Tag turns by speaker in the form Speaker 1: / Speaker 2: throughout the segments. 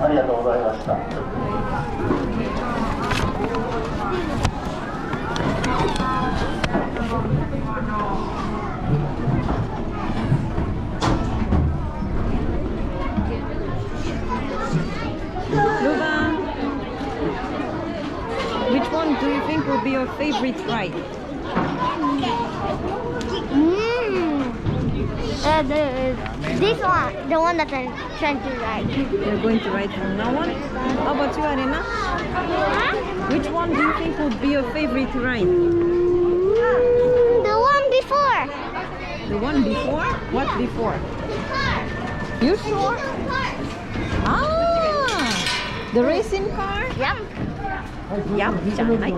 Speaker 1: ありがとうございました。
Speaker 2: Which one do you think will be your favorite ride?
Speaker 3: This one, the one that I'm trying to ride.
Speaker 2: You're going to ride from now on? How about you, Arena? Which one do you think would be your favorite ride?
Speaker 3: The one before.
Speaker 2: The one before? What before? You sure? Ah! The racing car?
Speaker 3: Yep.
Speaker 2: Yep, じゃない。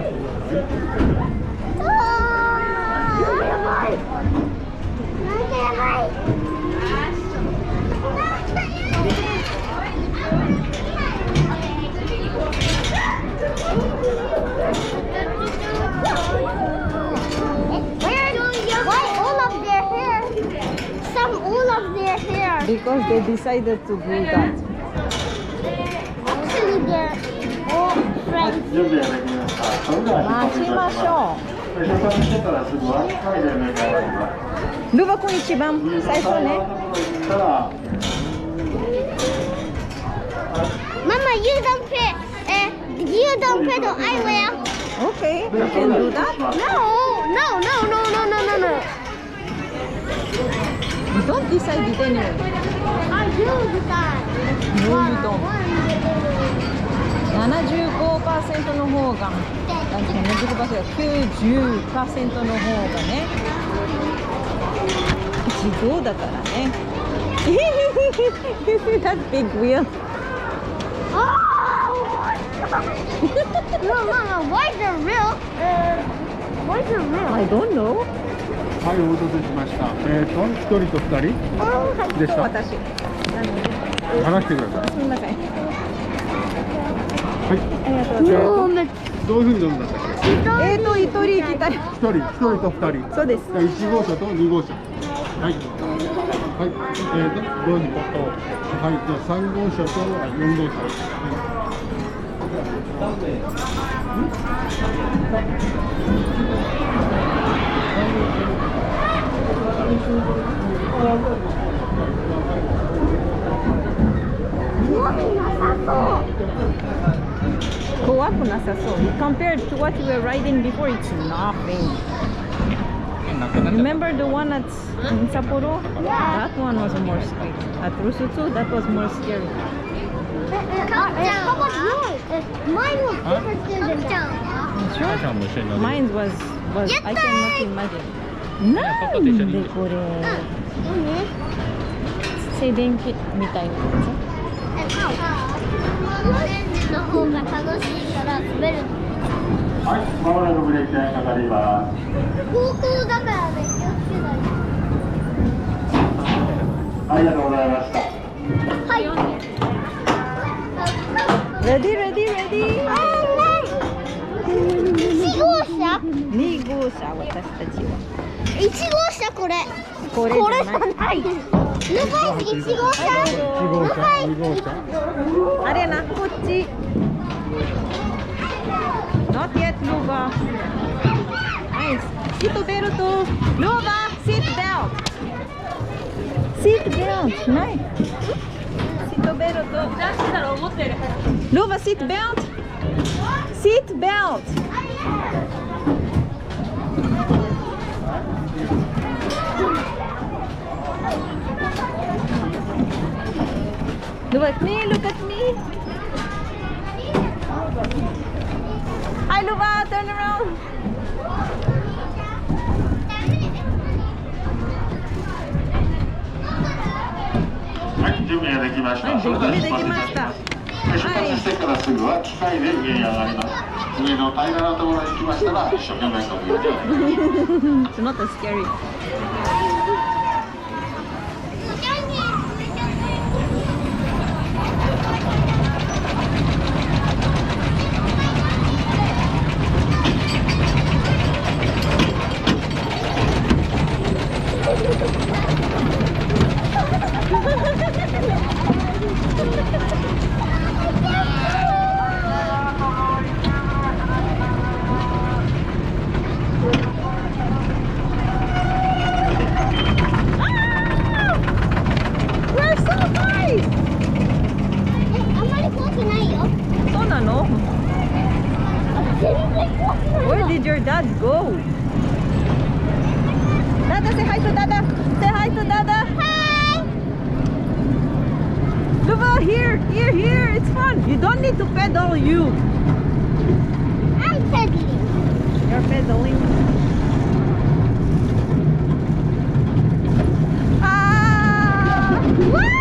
Speaker 2: Because they decided to do that.
Speaker 3: Actually, they're all friends.
Speaker 1: 準備ができました。それでは
Speaker 2: 待ちましょ
Speaker 1: 出発してからすぐは機械で迎えられます。
Speaker 2: う。ルバ君一番最初ね。
Speaker 3: Mama, you don't pay. You don't pay the eyewear.
Speaker 2: Okay, you can do that.
Speaker 3: No.
Speaker 2: You don't decide it anyway.
Speaker 3: I do decide.
Speaker 2: No, you don't. 75% の方が、なんか70%が90% の方がね、自動だからね。That big wheel.
Speaker 3: Oh! No, Mama, why is it real? Why is it real?
Speaker 2: I don't know.
Speaker 4: はい、お待たせしました。1人と2人でした。
Speaker 2: 私。
Speaker 4: 話してください。
Speaker 2: すみません。
Speaker 4: はい。
Speaker 2: ありがとうございます。
Speaker 4: どういうふうに飲んだんだっけ？
Speaker 2: 一人行きたい。
Speaker 4: 1人と2人。
Speaker 2: そうです。
Speaker 4: 1号車と2号車。はい。はい。どうにかと。はい。じゃあ3号車と4号車。
Speaker 2: 怖くなさそう。Compared to what you were riding before, it's nothing. Remember the one at in Sapporo? That one was more scary. At Rusutsu, that was more scary.
Speaker 3: How about yours? Mine was different than that.
Speaker 2: Sure? Mine was I cannot imagine. なんでこれ静電気みたいなや
Speaker 3: の方が楽しいから滑る。
Speaker 1: はい、まもなくブレーキがかかります。
Speaker 3: 高校だからね、気をつけないと。
Speaker 1: ありがとうございました。
Speaker 3: はい。
Speaker 2: Ready?
Speaker 3: 1号車
Speaker 2: 2号車、私たちは。
Speaker 3: 1号車これじゃない。ルパイ1号車。
Speaker 4: 1号車、2号車。
Speaker 2: あれな、こっち。Not yet, Luba. Nice. シートベルト。Luba, seat belt. Seat belt. Nice. シートベルト。Luba, seat belt. Seat belt. Look at me, look at me. Hi, Luba, turn around.
Speaker 1: はい、準備ができました。それでは出発いたします。出発してからすぐは機械で上に上がります。上の平らなところに来ましたら一生懸命こぐようにお願いします。
Speaker 2: It's not as scary. your dad go. Dada, say hi to Dada. Say hi to Dada.
Speaker 3: Hi.
Speaker 2: Luba, here. It's fun. You don't need to pedal you.
Speaker 3: I'm pedaling.
Speaker 2: You're pedaling. Ah! Quick.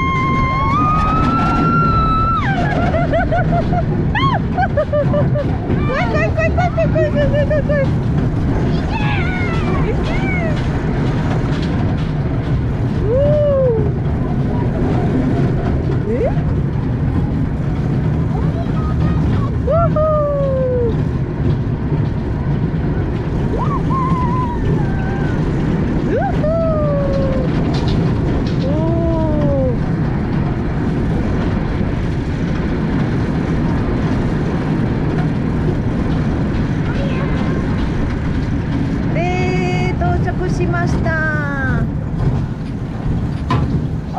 Speaker 2: しました。
Speaker 1: は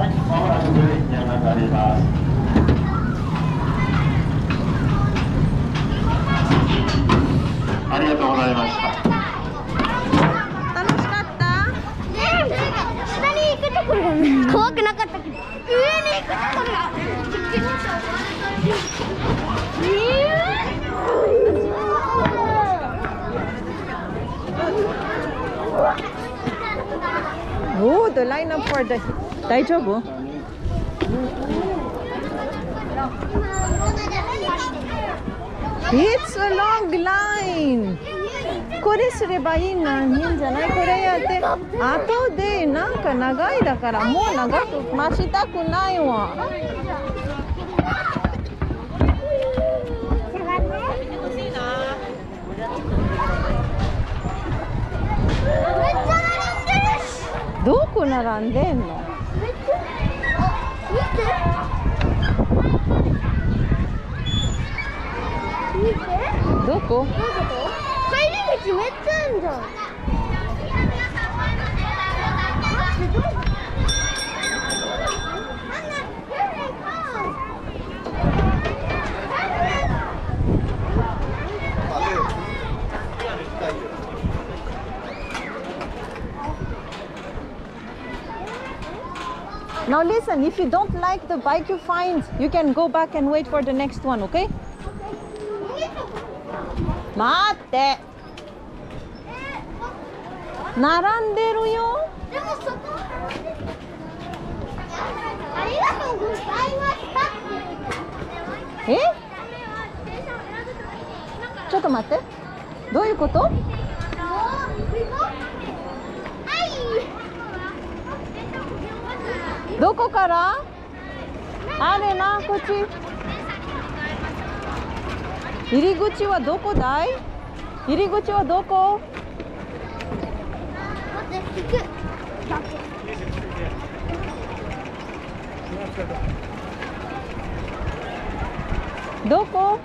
Speaker 1: い、まもなくブレーキに上がります。ありがとうございました。
Speaker 2: 楽しかった？
Speaker 3: 下に行くところが怖くなかったけど、上に行くところが
Speaker 2: Oh, the lineup for the 大丈夫？ It's a long line. これすればいいのにいいんじゃない？これやって後でなんか長いだからもう長く待ちたくないわ。どこ並んでんの？どこ？
Speaker 3: 入り口めっちゃあるじゃん。
Speaker 2: Now listen, if you don't like the bike you find, you can go back and wait for the next one, okay? 待って。並んでるよ。
Speaker 3: でもそこ。ありがとうございました。
Speaker 2: え？ちょっと待って。どういうこと？どこから？あれな、こっち。入り口はどこだい？入り口はどこ？どこ？